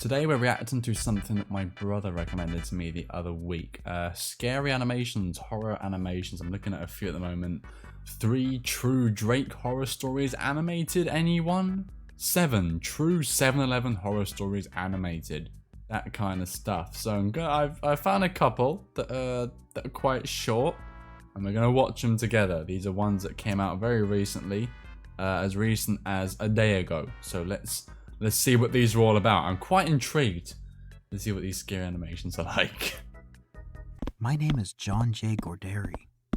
Today we're reacting to something that my brother recommended to me the other week. Scary animations, horror animations. I'm looking at a few at the moment. 3 true Drake horror stories animated, anyone? 7 true 7-Eleven horror stories animated. That kind of stuff. So I've found a couple that are quite short, and we're gonna watch them together. These are ones that came out very recently, as recent as a day ago. So let's see what these are all about. I'm quite intrigued to see what these scary animations are like. My name is John J. Gorderi.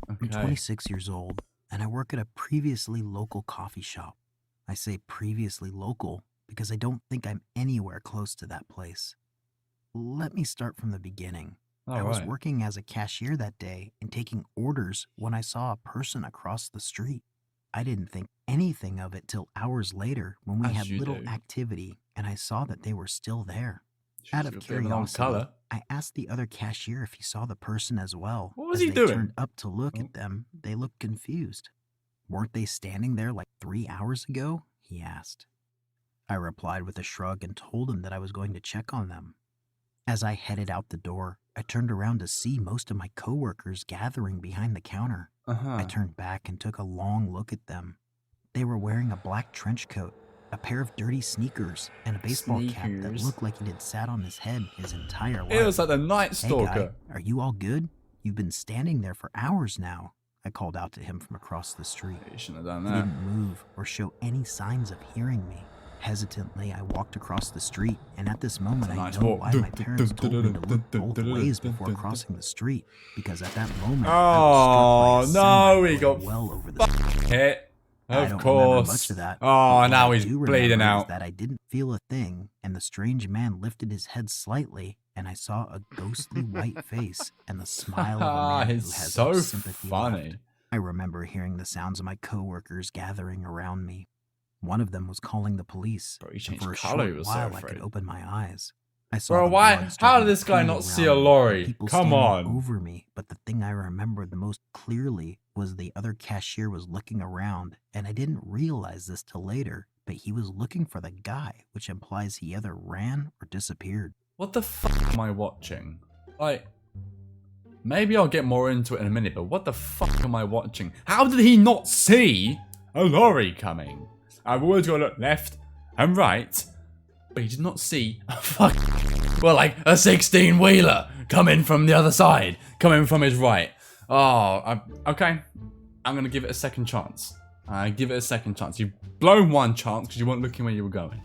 Okay. I'm 26 years old, and I work at a previously local coffee shop. I say previously local because I don't think I'm anywhere close to that place. Let me start from the beginning. I was working as a cashier that day and taking orders when I saw a person across the street. I didn't think anything of it till hours later when we had little activity and I saw that they were still there. Out of curiosity, I asked the other cashier if he saw the person as well. What was he doing? As they turned up to look at them, they looked confused. Weren't they standing there like 3 hours ago? He asked. I replied with a shrug and told him that I was going to check on them. As I headed out the door, I turned around to see most of my coworkers gathering behind the counter. I turned back and took a long look at them. They were wearing a black trench coat, a pair of dirty sneakers, and a baseball cap that looked like it had sat on his head his entire life. It was like the Night Stalker. Hey guy, are you all good? You've been standing there for hours now. I called out to him from across the street. You shouldn't have done He that. didn't move or show any signs of hearing me. Hesitantly, I walked across the street, and at this moment, I know why my parents told me to look both ways before crossing the street, because at that moment, I was struck by a semi well over the hit. I don't remember much of that. Oh, now he's bleeding bleeding out. That I didn't feel a thing, and the strange man lifted his head slightly, and I saw a ghostly white face and the smile of a man who has no sympathy left. I remember hearing the sounds of my coworkers gathering around me. One of them was calling the police. Bro, he changed for a color, short while, I could open my eyes. I saw Bro, why? How did this guy not see a lorry? Come on. Over me, but the thing I remembered the most clearly was the other cashier was looking around, and I didn't realize this till later, but he was looking for the guy, which implies he either ran or disappeared. What the fuck am I watching? Like, maybe I'll get more into it in a minute, but what the fuck am I watching? How did he not see a lorry coming? I've always got to look left and right, but he did not see a fuck. Well, like a 16-wheeler coming from the other side, coming from his right. Oh, okay. I'm gonna give it a second chance. Give it a second chance. You've blown one chance because you weren't looking where you were going.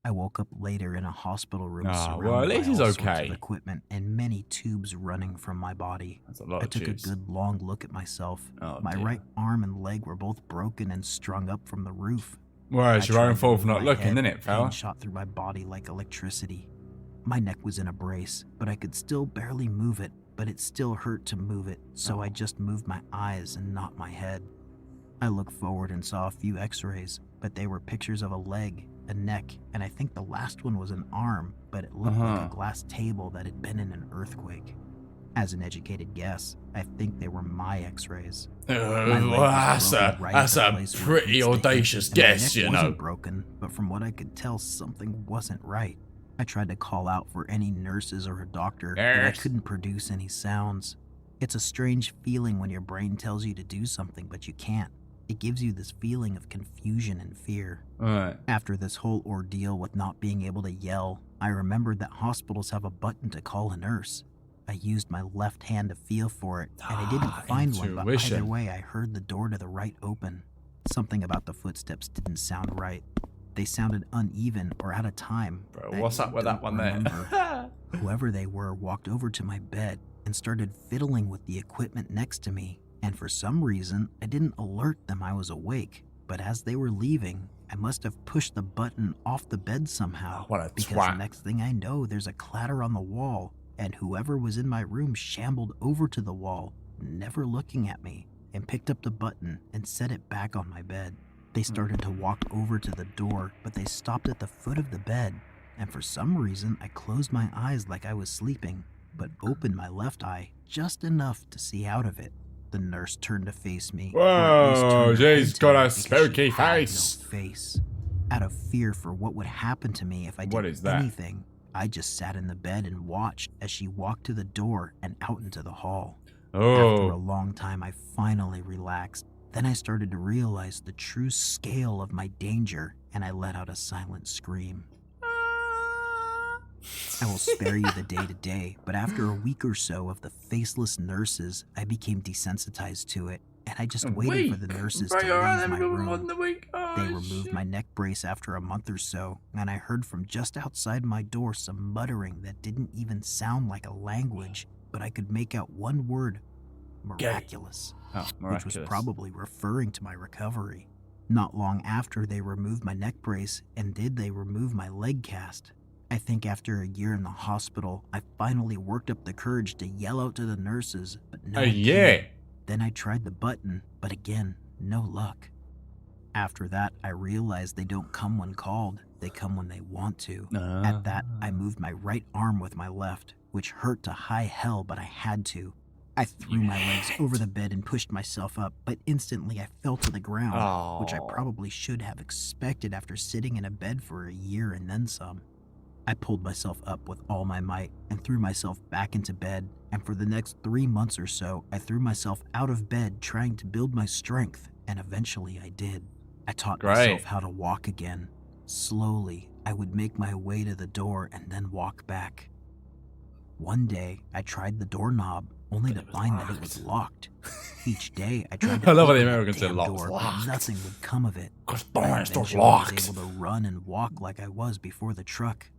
I woke up later in a hospital room surrounded well, at least by he's all okay. sorts of equipment and many tubes running from my body. That's a lot I of took tubes. a good long look at myself. My dear. right arm and leg were both broken and strung up from the roof. Well, it's your own fault for not looking, isn't it, Pain fella? shot through my body like electricity. My neck was in a brace, but I could still barely move it, but it still hurt to move it, so I just moved my eyes and not my head. I looked forward and saw a few x-rays, but they were pictures of a leg, a neck, and I think the last one was an arm, but it looked like a glass table that had been in an earthquake. As an educated guess, I think they were my x-rays. That's a pretty audacious guess, you know. My neck wasn't broken, but from what I could tell, something wasn't right. I tried to call out for any nurses or a doctor, but I couldn't produce any sounds. It's a strange feeling when your brain tells you to do something, but you can't. It gives you this feeling of confusion and fear. After this whole ordeal with not being able to yell, I remembered that hospitals have a button to call a nurse. I used my left hand to feel for it, and I didn't find one, but either way, I heard the door to the right open. Something about the footsteps didn't sound right. They sounded uneven or out of time. Bro, what's up with that one there? Whoever they were walked over to my bed and started fiddling with the equipment next to me, and for some reason, I didn't alert them I was awake, but as they were leaving, I must have pushed the button off the bed somehow. What a because twat. next thing I know, there's a clatter on the wall, and whoever was in my room shambled over to the wall, never looking at me, and picked up the button and set it back on my bed. They started to walk over to the door, but they stopped at the foot of the bed, and for some reason I closed my eyes like I was sleeping, but opened my left eye just enough to see out of it. The nurse turned to face me. Whoa, she's got a spooky face. No face. Out of fear for what would happen to me if I did anything, I just sat in the bed and watched as she walked to the door and out into the hall. After a Oh. long time, I finally relaxed. Then I started to realize the true scale of my danger, and I let out a silent scream. I will spare you the day-to-day, but after a week or so of the faceless nurses, I became desensitized to it, and I just waited for the nurses to leave my room. They removed my neck brace after a month or so, and I heard from just outside my door some muttering that didn't even sound like a language, but I could make out one word, miraculous, Oh, which was probably referring to my recovery. Not long after, they removed my neck brace, and they remove my leg cast. I think after a year in the hospital, I finally worked up the courage to yell out to the nurses, but no one came. Then I tried the button, but again, no luck. After that, I realized they don't come when called, they come when they want to. At that, I moved my right arm with my left, which hurt to high hell, but I had to. I threw my legs over the bed and pushed myself up, but instantly I fell to the ground, which I probably should have expected after sitting in a bed for a year and then some. I pulled myself up with all my might and threw myself back into bed, and for the next 3 months or so, I threw myself out of bed trying to build my strength, and eventually I did. I taught myself how to walk again. Slowly, I would make my way to the door and then walk back. One day, I tried the doorknob, only to find that it was locked. Each day, I tried to open the damn door, but nothing would come of it. I eventually was able to run and walk like I was before the truck.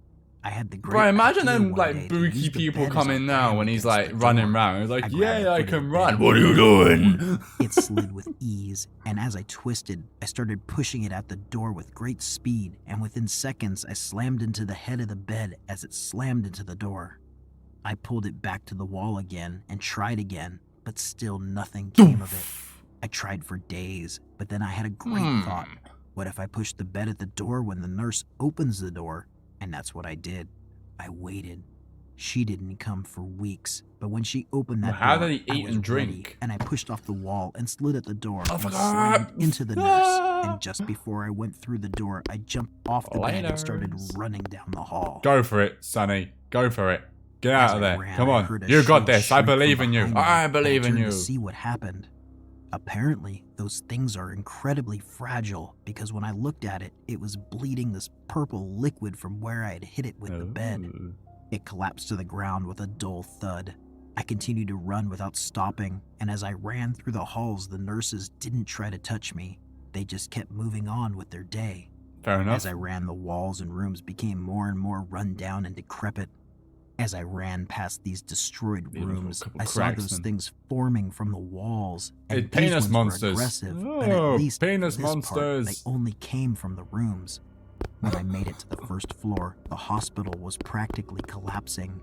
I had the great imagine idea them one like day to use booky the people bed as coming a now ram when he's against like the running door. around. He's like, I grabbed yeah, the I foot of can the run. bed What are you and doing? it slid with ease, and as I twisted, I started pushing it at the door with great speed, and within seconds I slammed into the head of the bed as it slammed into the door. I pulled it back to the wall again and tried again, but still nothing came of it. I tried for days, but then I had a great thought. What if I push the bed at the door when the nurse opens the door? And that's what I did. I waited. She didn't come for weeks, but when she opened that door, How did he I eat was and ready, drink? and I pushed off the wall and slid at the door and forgot. slammed into the nurse. And just before I went through the door, I jumped off the bed and started running down the hall. Go for it, Sonny. Go for it. Get As out of I there. ran, Come I on. heard a You got shrill this. I shriek from believe in you. behind me, I and believe in turned you. to see what happened. Apparently, those things are incredibly fragile because when I looked at it, it was bleeding this purple liquid from where I had hit it with the bed. It collapsed to the ground with a dull thud. I continued to run without stopping, and as I ran through the halls, the nurses didn't try to touch me. They just kept moving on with their day. Fair enough. As I ran, the walls and rooms became more and more run down and decrepit. As I ran past these destroyed rooms, I saw those things forming from the walls, and these penis ones monsters. were aggressive, but at Oh, least penis for this monsters. part, they only came from the rooms. When I made it to the first floor, the hospital was practically collapsing.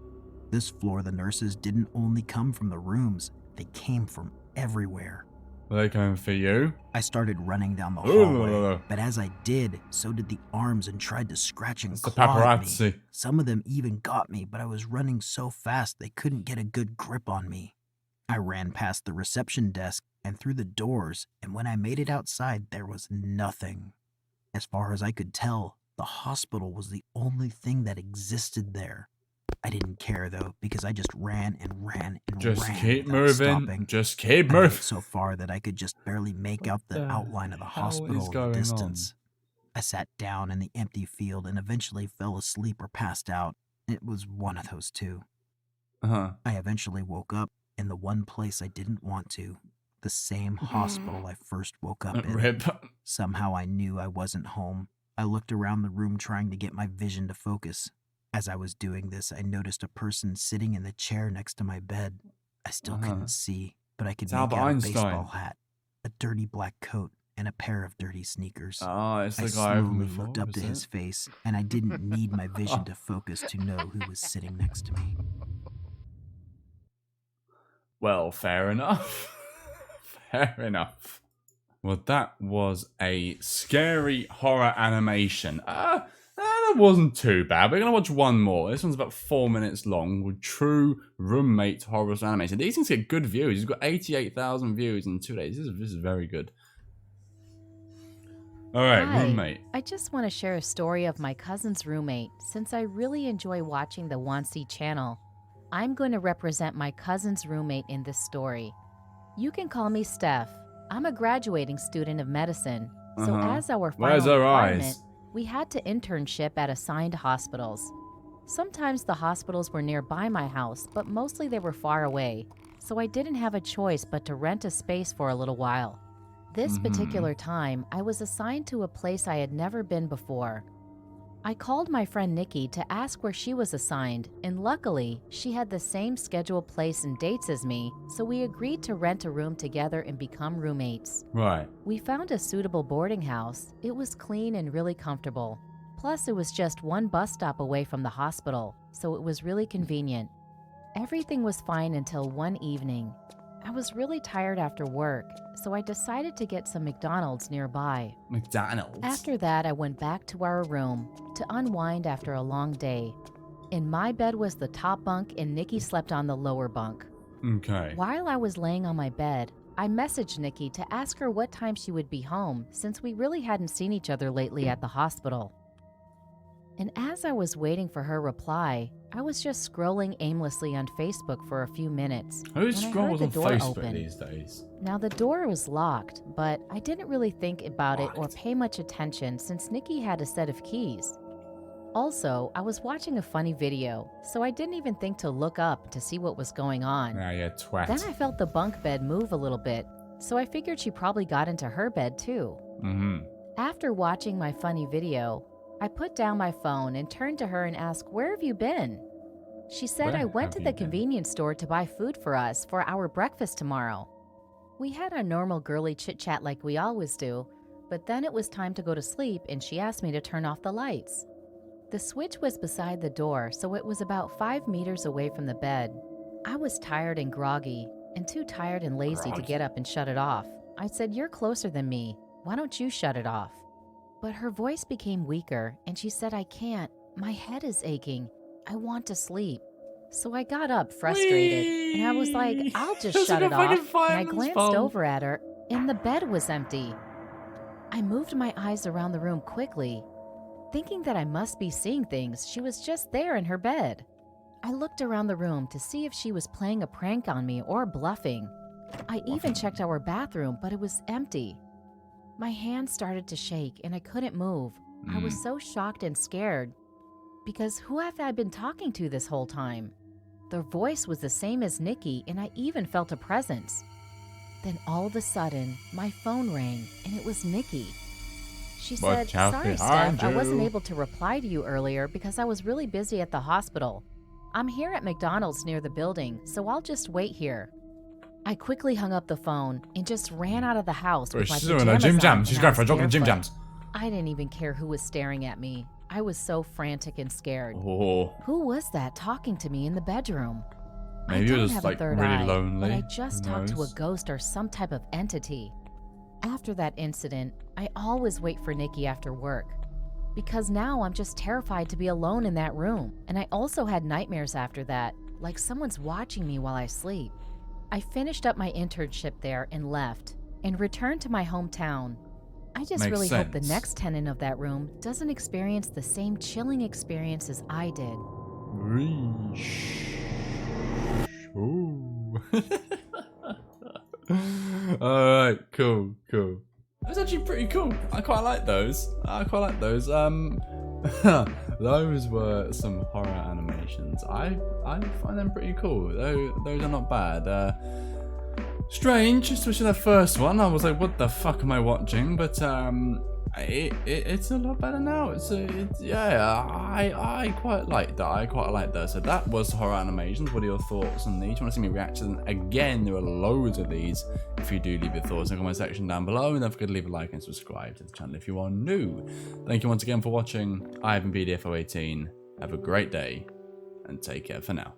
This floor, the nurses didn't only come from the rooms, they came from everywhere. Are they coming for you? I started running down the hallway, but as I did, so did the arms and tried to scratch and It's the claw at me. paparazzi. Some of them even got me, but I was running so fast they couldn't get a good grip on me. I ran past the reception desk and through the doors, and when I made it outside, there was nothing. As far as I could tell, the hospital was the only thing that existed there. I didn't care though, because I just ran and ran and Just ran keep without moving. stopping. Just keep I made moving. it so far that I could just barely make out the outline of the hell is hospital in going the on? distance. I sat down in the empty field and eventually fell asleep or passed out. It was one of those two. I eventually woke up in the one place I didn't want to, the same hospital I first woke up in. Rip. Somehow I knew I wasn't home. I looked around the room trying to get my vision to focus. As I was doing this, I noticed a person sitting in the chair next to my bed. I still couldn't see, but I could It's make Albert out Einstein. a baseball hat, a dirty black coat, and a pair of dirty sneakers. Oh, it's I the guy from slowly before, looked up is to it? his face, and I didn't need my vision to focus to know who was sitting next to me. Well, fair enough. Fair enough. Well, that was a scary horror animation. That wasn't too bad. We're going to watch one more. This one's about 4 minutes long with True Roommate Horror Animation. These things get good views. He's got 88,000 views in 2 days. This is very good. Alright, Hi, roommate. I just want to share a story of my cousin's roommate since I really enjoy watching the Wansi channel. I'm going to represent my cousin's roommate in this story. You can call me Steph. I'm a graduating student of medicine. So as our Where's final her requirement, eyes? we had to internship at assigned hospitals. Sometimes the hospitals were nearby my house, but mostly they were far away. So I didn't have a choice but to rent a space for a little while. This particular time, I was assigned to a place I had never been before. I called my friend Nikki to ask where she was assigned, and luckily, she had the same scheduled place and dates as me, so we agreed to rent a room together and become roommates. Right. We found a suitable boarding house. It was clean and really comfortable. Plus, it was just one bus stop away from the hospital, so it was really convenient. Everything was fine until one evening. I was really tired after work, so I decided to get some McDonald's nearby. McDonald's. After that, I went back to our room to unwind after a long day. In my bed was the top bunk and Nikki slept on the lower bunk. Okay. While I was laying on my bed, I messaged Nikki to ask her what time she would be home since we really hadn't seen each other lately at the hospital. And as I was waiting for her reply, I was just scrolling aimlessly on Facebook for a few minutes. Who when I heard scrolls the on door Facebook open. these days? Now, the door was locked, but I didn't really think about it or Locked. pay much attention since Nikki had a set of keys. Also, I was watching a funny video, so I didn't even think to look up to see what was going on. Yeah, twat. Then I felt the bunk bed move a little bit, so I figured she probably got into her bed too. After watching my funny video, I put down my phone and turned to her and asked, "Where have you been?" She said, Where "I went have to you the been?" convenience store to buy food for us for our breakfast tomorrow." We had a normal girly chit-chat like we always do, but then it was time to go to sleep and she asked me to turn off the lights. The switch was beside the door, so it was about 5 meters away from the bed. I was tired and groggy, and too tired and lazy to Groggy. get up and shut it off. I said, "You're closer than me. Why don't you shut it off?" But her voice became weaker, and she said, "I can't. My head is aching. I want to sleep." So I got up frustrated, and I was like, Whee! "I'll just It's shut like it a fucking off." And I fireman's glanced phone. over at her, and the bed was empty. I moved my eyes around the room quickly. Thinking that I must be seeing things, she was just there in her bed. I looked around the room to see if she was playing a prank on me or bluffing. I even checked our bathroom, but it was empty. My hands started to shake and I couldn't move. I was so shocked and scared. Because who have I been talking to this whole time? Their voice was the same as Nikki, and I even felt a presence. Then all of a sudden, my phone rang, and it was Nikki. She said, Watch out "Sorry, behind Steph, I wasn't you." able to reply to you earlier because I was really busy at the hospital. I'm here at McDonald's near the building, so I'll just wait here." I quickly hung up the phone and just ran out of the house Bro, with my she's doing her pajamas Jim on, Jams. and She's I going was for a jog in Jim barefoot. Jams. I didn't even care who was staring at me. I was so frantic and scared. Oh, Who was that talking to me in the bedroom? maybe I it don't was have like a third really eye, lonely. but I just Who talked to a knows? ghost or some type of entity. After that incident, I always wait for Nikki after work. Because now I'm just terrified to be alone in that room. And I also had nightmares after that, like someone's watching me while I sleep. I finished up my internship there and left, and returned to my hometown. I just Makes really hope the sense. next tenant of that room doesn't experience the same chilling experience as I did. Ooh. Alright, cool. That's actually pretty cool. I quite like those. Those were some horror animations. I find them pretty cool. Those are not bad. Strange, especially the first one. I was like, what the fuck am I watching? But it's a lot better now. I quite like that. So that was horror animations. What are your thoughts on these? You want to see me react to them again? There are loads of these. If you do, leave your thoughts in the comment section down below, and don't forget to leave a like and subscribe to the channel if you are new. Thank you once again for watching. I have been BDFO18. Have a great day, and take care for now.